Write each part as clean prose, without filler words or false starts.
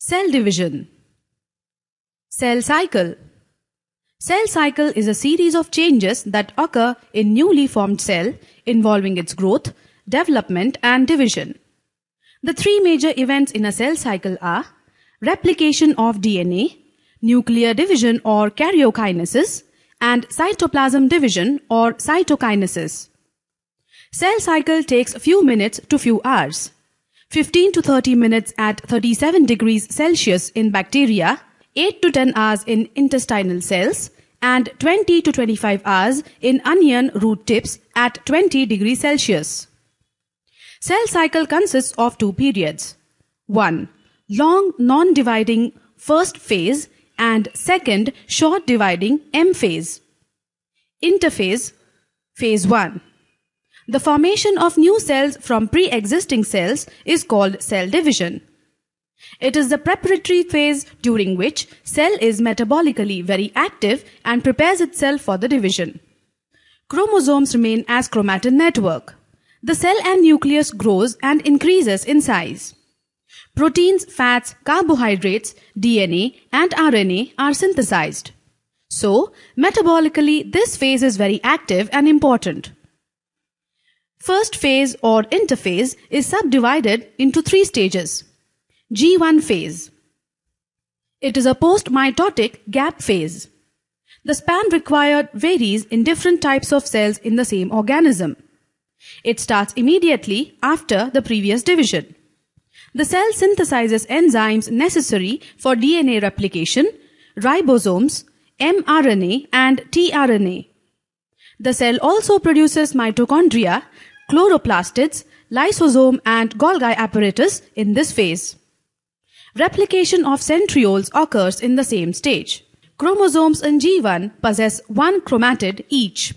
Cell division. Cell cycle. Cell cycle is a series of changes that occur in newly formed cell involving its growth, development and division. The three major events in a cell cycle are replication of DNA, nuclear division or karyokinesis, and cytoplasm division or cytokinesis. Cell cycle takes few minutes to few hours. 15 to 30 minutes at 37 degrees Celsius in bacteria, 8 to 10 hours in intestinal cells, and 20 to 25 hours in onion root tips at 20 degrees Celsius. Cell cycle consists of two periods. 1. Long non-dividing first phase and second short dividing M phase. Interphase, phase 1. The formation of new cells from pre-existing cells is called cell division. It is the preparatory phase during which cell is metabolically very active and prepares itself for the division. Chromosomes remain as chromatin network. The cell and nucleus grows and increases in size. Proteins, fats, carbohydrates, DNA and RNA are synthesized. So, metabolically this phase is very active and important. First phase or interphase is subdivided into three stages. G1 phase. It is a post-mitotic gap phase. The span required varies in different types of cells in the same organism. It starts immediately after the previous division. The cell synthesizes enzymes necessary for DNA replication, ribosomes, mRNA and tRNA. The cell also produces mitochondria, chloroplastids, lysosome and Golgi apparatus in this phase. Replication of centrioles occurs in the same stage. Chromosomes in G1 possess one chromatid each.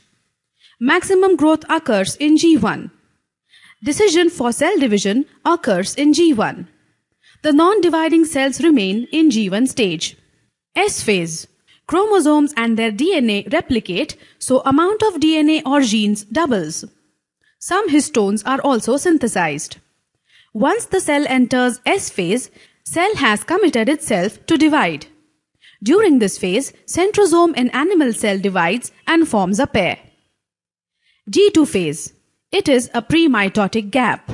Maximum growth occurs in G1. Decision for cell division occurs in G1. The non-dividing cells remain in G1 stage. S phase. Chromosomes and their DNA replicate, so amount of DNA or genes doubles. Some histones are also synthesized. Once the cell enters S phase, cell has committed itself to divide. During this phase, centrosome in animal cell divides and forms a pair. G2 phase. It is a pre-mitotic gap.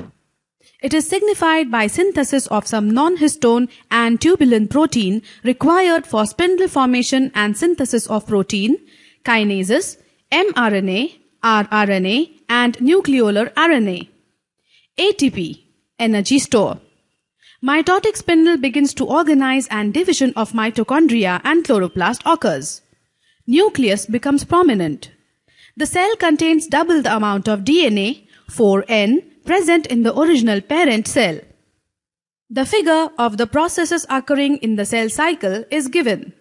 It is signified by synthesis of some non-histone and tubulin protein required for spindle formation and synthesis of protein, kinases, mRNA, rRNA, and nucleolar RNA. ATP, energy store. Mitotic spindle begins to organize and division of mitochondria and chloroplast occurs. Nucleus becomes prominent. The cell contains double the amount of DNA, 4N, present in the original parent cell. The figure of the processes occurring in the cell cycle is given.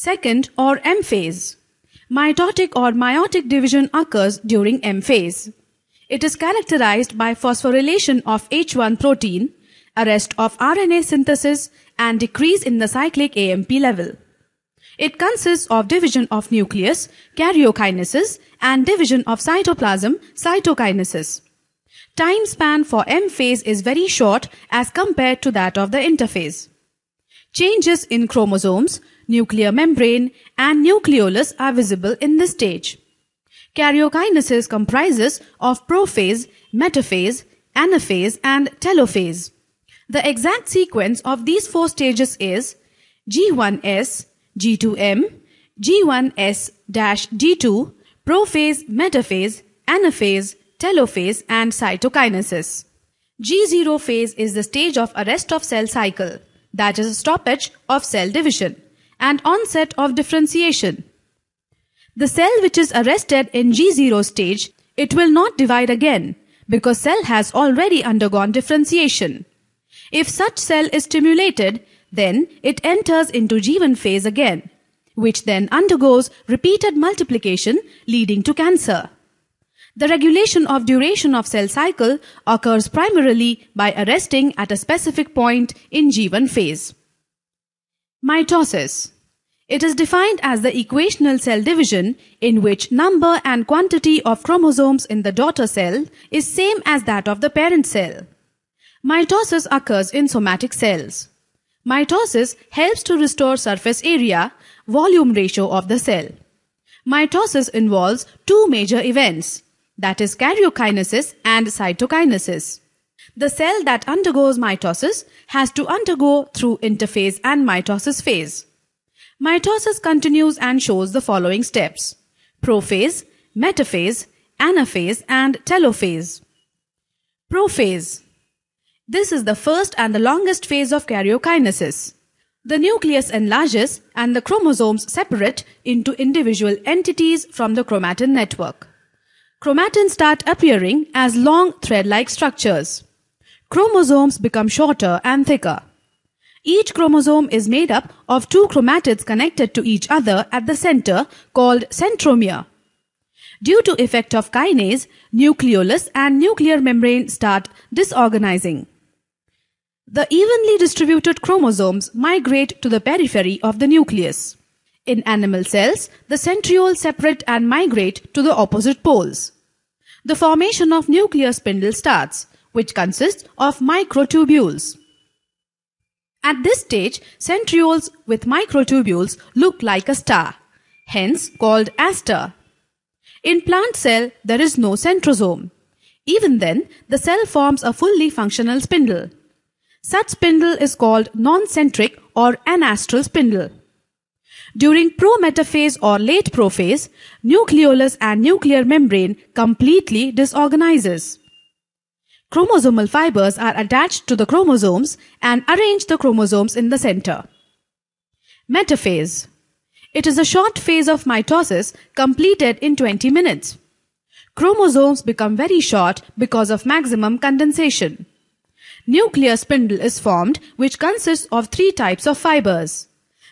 Second or M phase. Mitotic or meiotic division occurs during M phase. It is characterized by phosphorylation of H1 protein, arrest of RNA synthesis, and decrease in the cyclic AMP level. It consists of division of nucleus, karyokinesis, and division of cytoplasm, cytokinesis. Time span for M phase is very short as compared to that of the interphase. Changes in chromosomes, nuclear membrane, and nucleolus are visible in this stage. Karyokinesis comprises of prophase, metaphase, anaphase, and telophase. The exact sequence of these four stages is G1S, G2M, G1S-G2, prophase, metaphase, anaphase, telophase, and cytokinesis. G0 phase is the stage of arrest of cell cycle, that is a stoppage of cell division, and onset of differentiation. The cell which is arrested in G0 stage, it will not divide again because cell has already undergone differentiation. If such cell is stimulated, then it enters into G1 phase again, which then undergoes repeated multiplication leading to cancer. The regulation of duration of cell cycle occurs primarily by arresting at a specific point in G1 phase. Mitosis. It is defined as the equational cell division in which number and quantity of chromosomes in the daughter cell is same as that of the parent cell. Mitosis occurs in somatic cells. Mitosis helps to restore surface area, volume ratio of the cell. Mitosis involves two major events, that is karyokinesis and cytokinesis. The cell that undergoes mitosis has to undergo through interphase and mitosis phase. Mitosis continues and shows the following steps: prophase, metaphase, anaphase, and telophase. Prophase. This is the first and the longest phase of karyokinesis. The nucleus enlarges and the chromosomes separate into individual entities from the chromatin network. Chromatins start appearing as long thread-like structures. Chromosomes become shorter and thicker. Each chromosome is made up of two chromatids connected to each other at the center called centromere. Due to effect of kinase, nucleolus and nuclear membrane start disorganizing. The evenly distributed chromosomes migrate to the periphery of the nucleus. In animal cells, the centrioles separate and migrate to the opposite poles. The formation of nuclear spindle starts, which consists of microtubules. At this stage, centrioles with microtubules look like a star, hence called aster. In plant cell, there is no centrosome. Even then, the cell forms a fully functional spindle. Such spindle is called non-centric or anastral spindle. During prometaphase or late prophase, nucleolus and nuclear membrane completely disorganizes. Chromosomal fibers are attached to the chromosomes and arrange the chromosomes in the center. Metaphase. It is a short phase of mitosis completed in 20 minutes. Chromosomes become very short because of maximum condensation. Nuclear spindle is formed, which consists of three types of fibers.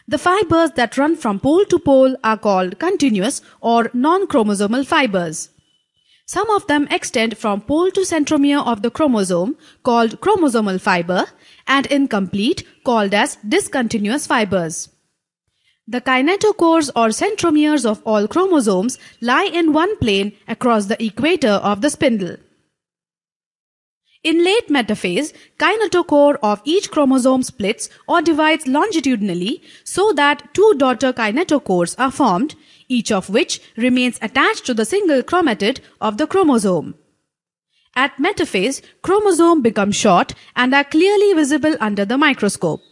The fibers that run from pole to pole are called continuous or non-chromosomal fibers. Some of them extend from pole to centromere of the chromosome, called chromosomal fiber, and incomplete, called as discontinuous fibers. The kinetochores or centromeres of all chromosomes lie in one plane across the equator of the spindle. In late metaphase, kinetochore of each chromosome splits or divides longitudinally so that two daughter kinetochores are formed, each of which remains attached to the single chromatid of the chromosome. At metaphase, chromosomes become short and are clearly visible under the microscope.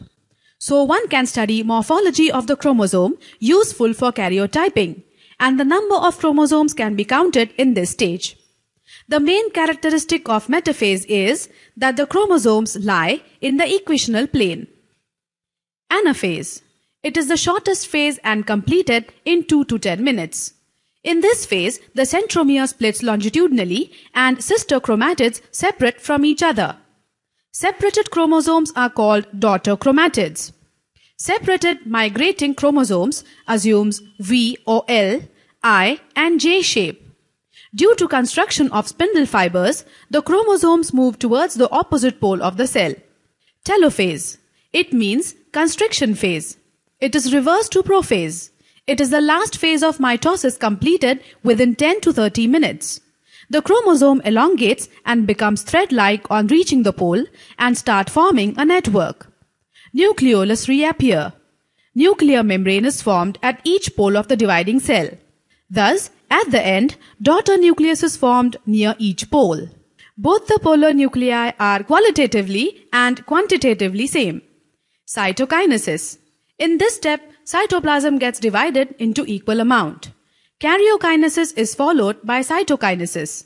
So one can study morphology of the chromosome, useful for karyotyping, and the number of chromosomes can be counted in this stage. The main characteristic of metaphase is that the chromosomes lie in the equational plane. Anaphase. It is the shortest phase and completed in 2 to 10 minutes. In this phase, the centromere splits longitudinally and sister chromatids separate from each other. Separated chromosomes are called daughter chromatids. Separated migrating chromosomes assumes V or L, I and J shape. Due to construction of spindle fibers, the chromosomes move towards the opposite pole of the cell. Telophase. It means constriction phase. It is reverse to prophase. It is the last phase of mitosis completed within 10 to 30 minutes. The chromosome elongates and becomes thread-like on reaching the pole and start forming a network. Nucleolus reappear. Nuclear membrane is formed at each pole of the dividing cell. Thus, at the end, daughter nucleus is formed near each pole. Both the polar nuclei are qualitatively and quantitatively same. Cytokinesis. In this step, cytoplasm gets divided into equal amount. Karyokinesis is followed by cytokinesis.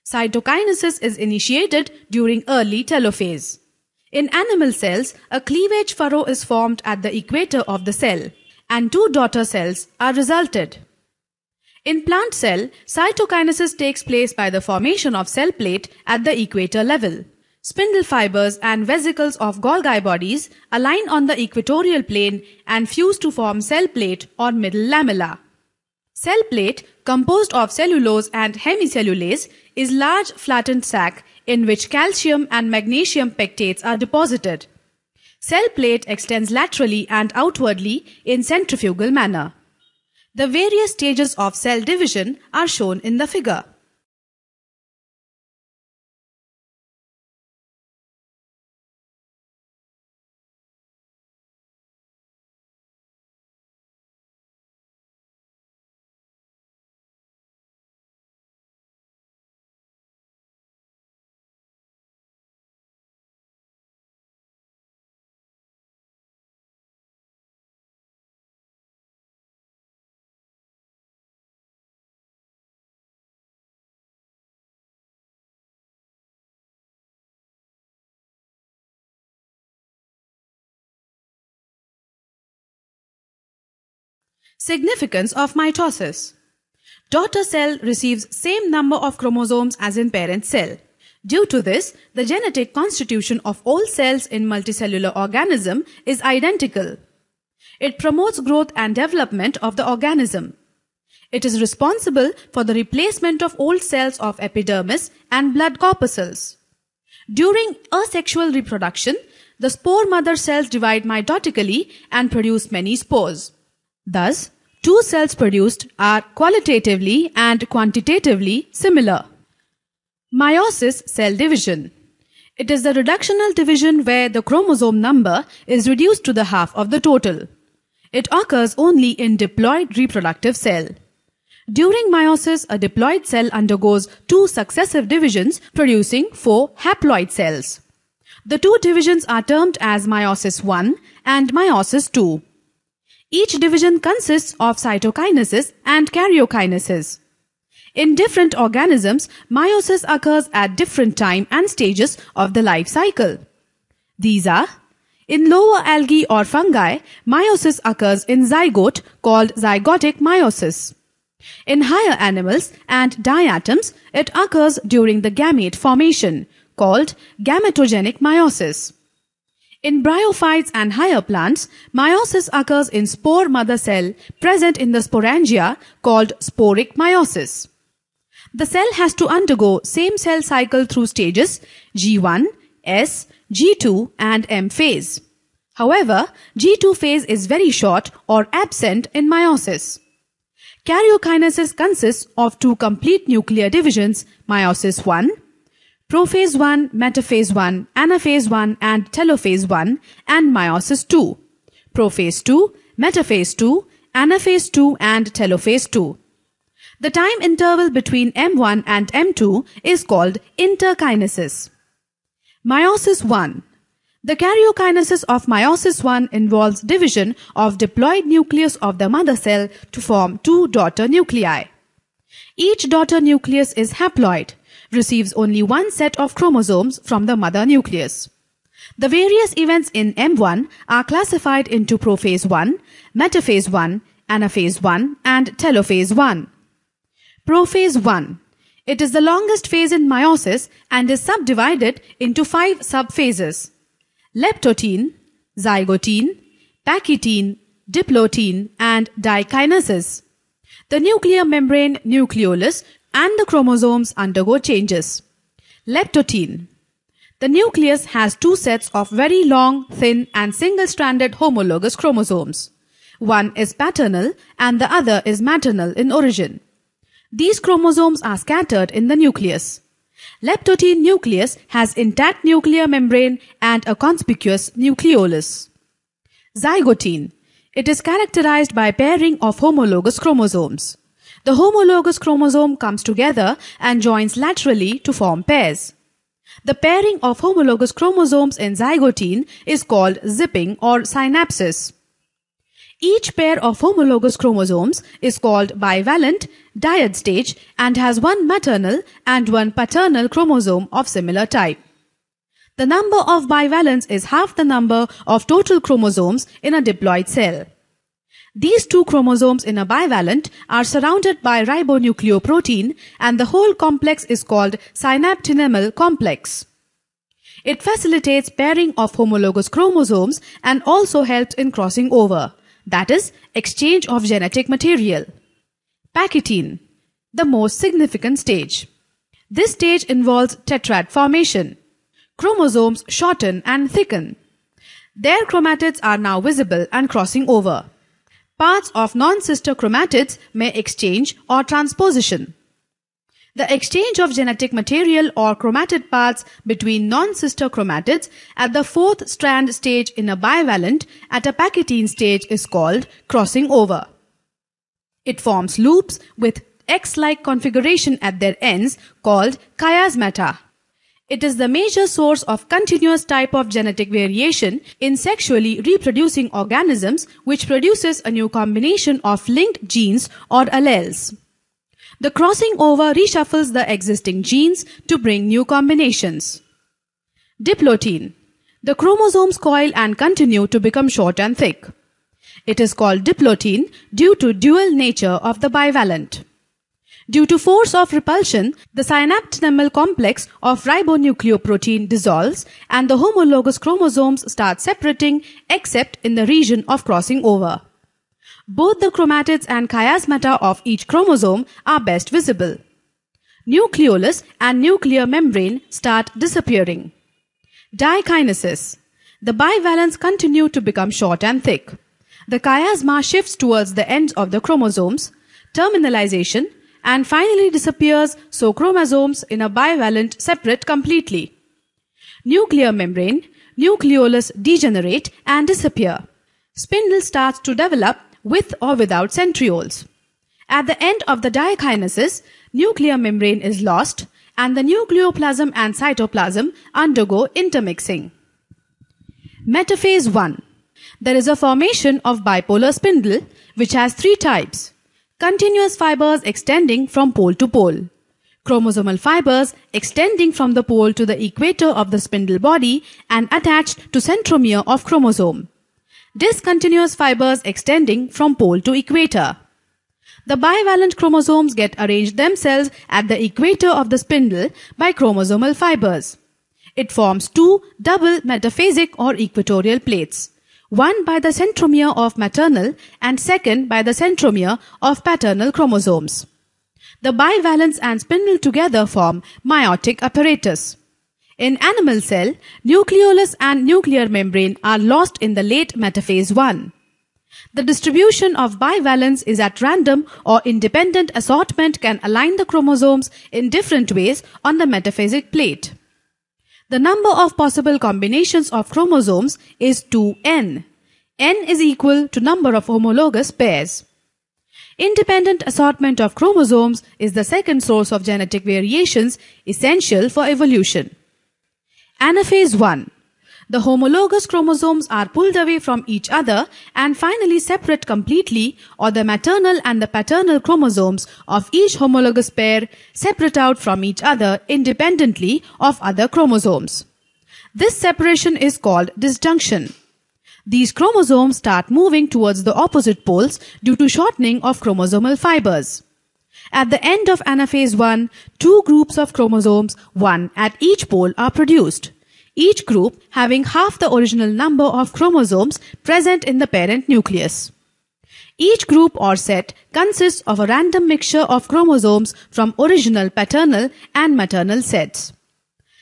Cytokinesis is initiated during early telophase. In animal cells, a cleavage furrow is formed at the equator of the cell, and two daughter cells are resulted. In plant cell, cytokinesis takes place by the formation of cell plate at the equator level. Spindle fibers and vesicles of Golgi bodies align on the equatorial plane and fuse to form cell plate or middle lamella. Cell plate, composed of cellulose and hemicellulase, is large flattened sac in which calcium and magnesium pectates are deposited. Cell plate extends laterally and outwardly in centrifugal manner. The various stages of cell division are shown in the figure. Significance of mitosis. Daughter cell receives same number of chromosomes as in parent cell. Due to this, the genetic constitution of all cells in multicellular organism is identical. It promotes growth and development of the organism. It is responsible for the replacement of old cells of epidermis and blood corpuscles. During asexual reproduction, the spore mother cells divide mitotically and produce many spores. Thus, two cells produced are qualitatively and quantitatively similar. Meiosis cell division. It is the reductional division where the chromosome number is reduced to the half of the total. It occurs only in diploid reproductive cell. During meiosis, a diploid cell undergoes two successive divisions producing 4 haploid cells. The two divisions are termed as Meiosis I and Meiosis II. Each division consists of cytokinesis and karyokinesis. In different organisms, meiosis occurs at different time and stages of the life cycle. These are: in lower algae or fungi, meiosis occurs in zygote called zygotic meiosis. In higher animals and diatoms, it occurs during the gamete formation called gametogenic meiosis. In bryophytes and higher plants, meiosis occurs in spore mother cell present in the sporangia called sporic meiosis. The cell has to undergo same cell cycle through stages G1, S, G2 and M phase. However, G2 phase is very short or absent in meiosis. Karyokinesis consists of two complete nuclear divisions, Meiosis I, Prophase I, Metaphase I, Anaphase I and Telophase I, and Meiosis II, Prophase II, Metaphase II, Anaphase II and Telophase II. The time interval between M1 and M2 is called interkinesis. Meiosis I. The karyokinesis of Meiosis I involves division of diploid nucleus of the mother cell to form two daughter nuclei. Each daughter nucleus is haploid, receives only one set of chromosomes from the mother nucleus. The various events in M1 are classified into Prophase I, Metaphase I, Anaphase I and Telophase I. Prophase I. It is the longest phase in meiosis and is subdivided into 5 subphases: leptotene, zygotene, pachytene, diplotene and dikinesis. The nuclear membrane, nucleolus and the chromosomes undergo changes. Leptotene. The nucleus has two sets of very long, thin and single-stranded homologous chromosomes. One is paternal and the other is maternal in origin. These chromosomes are scattered in the nucleus. Leptotene nucleus has intact nuclear membrane and a conspicuous nucleolus. Zygotene. It is characterized by pairing of homologous chromosomes. The homologous chromosome comes together and joins laterally to form pairs. The pairing of homologous chromosomes in zygotene is called zipping or synapsis. Each pair of homologous chromosomes is called bivalent, dyad stage and has one maternal and one paternal chromosome of similar type. The number of bivalents is half the number of total chromosomes in a diploid cell. These two chromosomes in a bivalent are surrounded by ribonucleoprotein and the whole complex is called synaptinemal complex. It facilitates pairing of homologous chromosomes and also helps in crossing over, that is, exchange of genetic material. Pachytene, the most significant stage. This stage involves tetrad formation. Chromosomes shorten and thicken. Their chromatids are now visible and crossing over. Parts of non-sister chromatids may exchange or transposition. The exchange of genetic material or chromatid parts between non-sister chromatids at the 4th strand stage in a bivalent at a Pachytene stage is called crossing over. It forms loops with X-like configuration at their ends called chiasmata. It is the major source of continuous type of genetic variation in sexually reproducing organisms, which produces a new combination of linked genes or alleles. The crossing over reshuffles the existing genes to bring new combinations. Diplotin. The chromosomes coil and continue to become short and thick. It is called diplotin due to dual nature of the bivalent. Due to force of repulsion, the synaptonemal complex of ribonucleoprotein dissolves and the homologous chromosomes start separating except in the region of crossing over. Both the chromatids and chiasmata of each chromosome are best visible. Nucleolus and nuclear membrane start disappearing. Dikinesis. The bivalents continue to become short and thick. The chiasma shifts towards the ends of the chromosomes, terminalization, and finally disappears, so chromosomes in a bivalent separate completely. Nuclear membrane, nucleolus degenerate and disappear. Spindle starts to develop with or without centrioles. At the end of the dikinesis, nuclear membrane is lost and the nucleoplasm and cytoplasm undergo intermixing. Metaphase I. There is a formation of bipolar spindle which has 3 types. Continuous fibers extending from pole to pole. Chromosomal fibers extending from the pole to the equator of the spindle body and attached to centromere of chromosome. Discontinuous fibers extending from pole to equator. The bivalent chromosomes get arranged themselves at the equator of the spindle by chromosomal fibers. It forms 2 double metaphasic or equatorial plates. One by the centromere of maternal and second by the centromere of paternal chromosomes. The bivalents and spindle together form meiotic apparatus. In animal cell, nucleolus and nuclear membrane are lost in the late metaphase I. The distribution of bivalents is at random or independent assortment can align the chromosomes in different ways on the metaphasic plate. The number of possible combinations of chromosomes is 2n. N is equal to number of homologous pairs. Independent assortment of chromosomes is the second source of genetic variations essential for evolution. Anaphase I. The homologous chromosomes are pulled away from each other and finally separate completely, or the maternal and the paternal chromosomes of each homologous pair separate out from each other independently of other chromosomes. This separation is called disjunction. These chromosomes start moving towards the opposite poles due to shortening of chromosomal fibers. At the end of anaphase I, 2 groups of chromosomes, one at each pole, are produced. Each group having half the original number of chromosomes present in the parent nucleus. Each group or set consists of a random mixture of chromosomes from original paternal and maternal sets.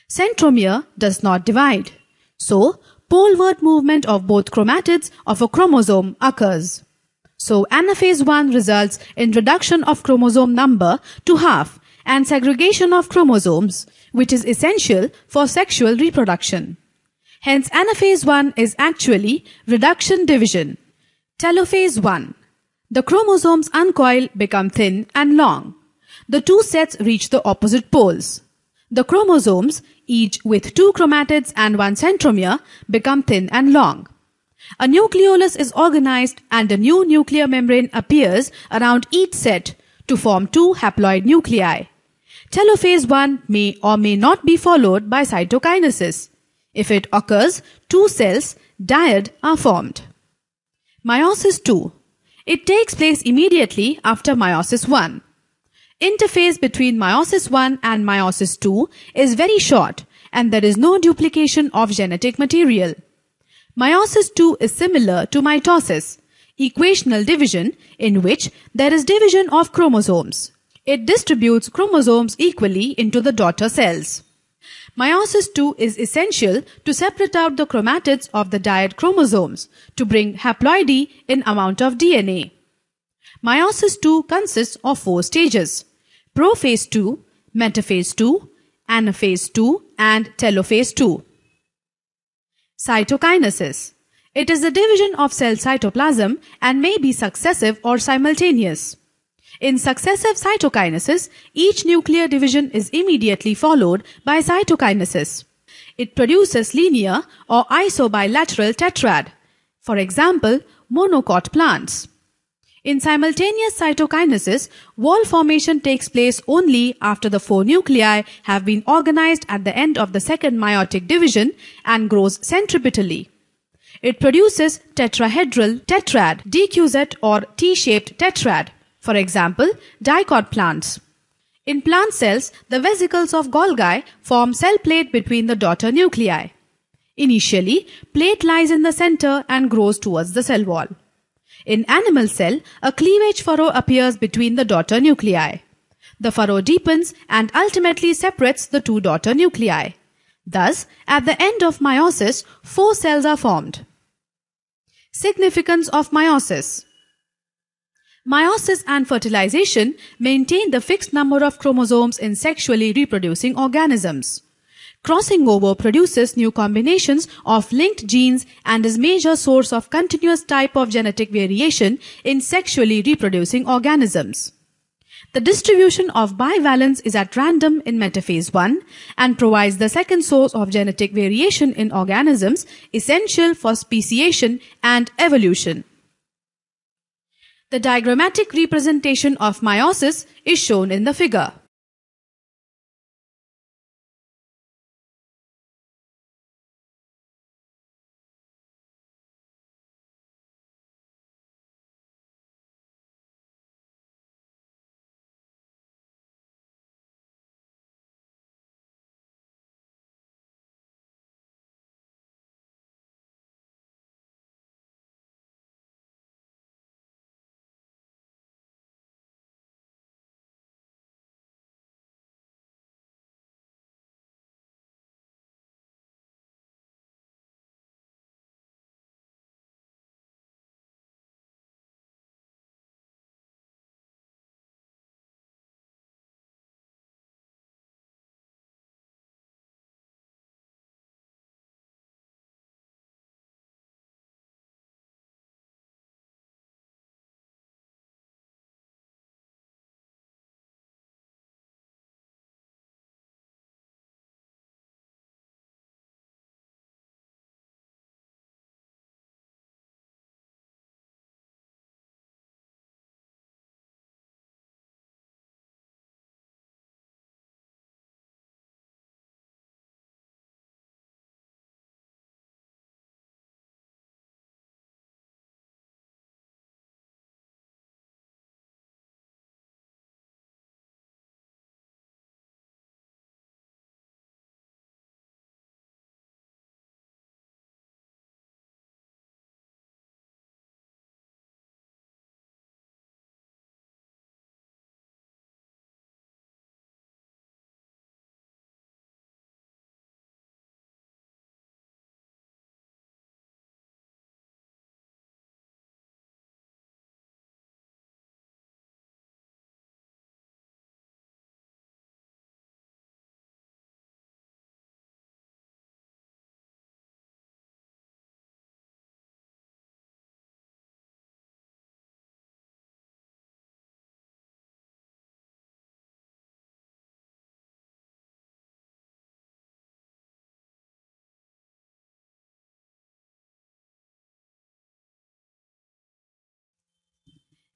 Centromere does not divide. So, poleward movement of both chromatids of a chromosome occurs. So, anaphase I results in reduction of chromosome number to half and segregation of chromosomes, which is essential for sexual reproduction. Hence, anaphase I is actually reduction division. Telophase I. The chromosomes uncoil, become thin and long. The 2 sets reach the opposite poles. The chromosomes, each with 2 chromatids and 1 centromere, become thin and long. A nucleolus is organized and a new nuclear membrane appears around each set to form 2 haploid nuclei. Telophase I may or may not be followed by cytokinesis. If it occurs, 2 cells, dyad, are formed. Meiosis II. It takes place immediately after Meiosis I. Interphase between Meiosis I and Meiosis II is very short and there is no duplication of genetic material. Meiosis II is similar to mitosis, equational division, in which there is division of chromosomes. It distributes chromosomes equally into the daughter cells. Meiosis II is essential to separate out the chromatids of the dyad chromosomes to bring haploidy in amount of DNA. Meiosis II consists of 4 stages: Prophase II, Metaphase II, Anaphase II, and Telophase II. Cytokinesis. It is the division of cell cytoplasm and may be successive or simultaneous. In successive cytokinesis, each nuclear division is immediately followed by cytokinesis. It produces linear or isobilateral tetrad, for example, monocot plants. In simultaneous cytokinesis, wall formation takes place only after the 4 nuclei have been organized at the end of the second meiotic division and grows centripetally. It produces tetrahedral tetrad, DQZ or T-shaped tetrad, for example, dicot plants. In plant cells, the vesicles of Golgi form cell plate between the daughter nuclei. Initially, plate lies in the center and grows towards the cell wall. In animal cell, a cleavage furrow appears between the daughter nuclei. The furrow deepens and ultimately separates the 2 daughter nuclei. Thus, at the end of meiosis, 4 cells are formed. Significance of meiosis. Meiosis and fertilization maintain the fixed number of chromosomes in sexually reproducing organisms. Crossing over produces new combinations of linked genes and is major source of continuous type of genetic variation in sexually reproducing organisms. The distribution of bivalence is at random in metaphase I and provides the second source of genetic variation in organisms essential for speciation and evolution. The diagrammatic representation of meiosis is shown in the figure.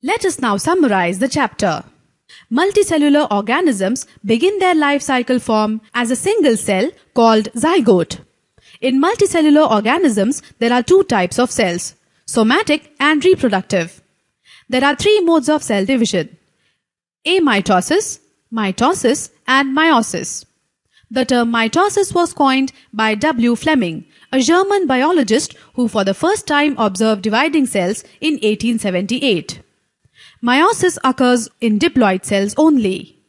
Let us now summarize the chapter. Multicellular organisms begin their life cycle form as a single cell called zygote. In multicellular organisms, there are 2 types of cells, somatic and reproductive. There are 3 modes of cell division: amitosis, mitosis, and meiosis. The term mitosis was coined by W. Fleming, a German biologist who for the first time observed dividing cells in 1878. Meiosis occurs in diploid cells only.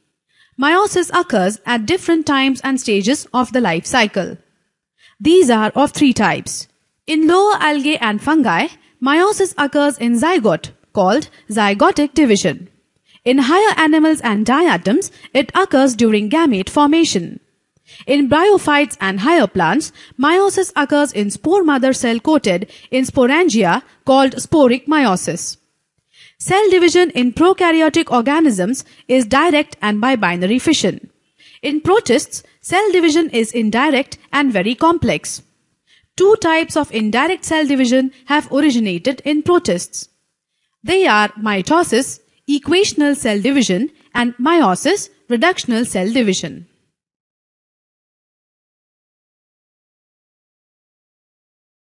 Meiosis occurs at different times and stages of the life cycle. These are of three types. In lower algae and fungi, meiosis occurs in zygote, called zygotic division. In higher animals and diatoms, it occurs during gamete formation. In bryophytes and higher plants, meiosis occurs in spore mother cell coated in sporangia, called sporic meiosis. Cell division in prokaryotic organisms is direct and by binary fission. In protists, cell division is indirect and very complex. Two types of indirect cell division have originated in protists. They are mitosis, equational cell division, and meiosis, reductional cell division.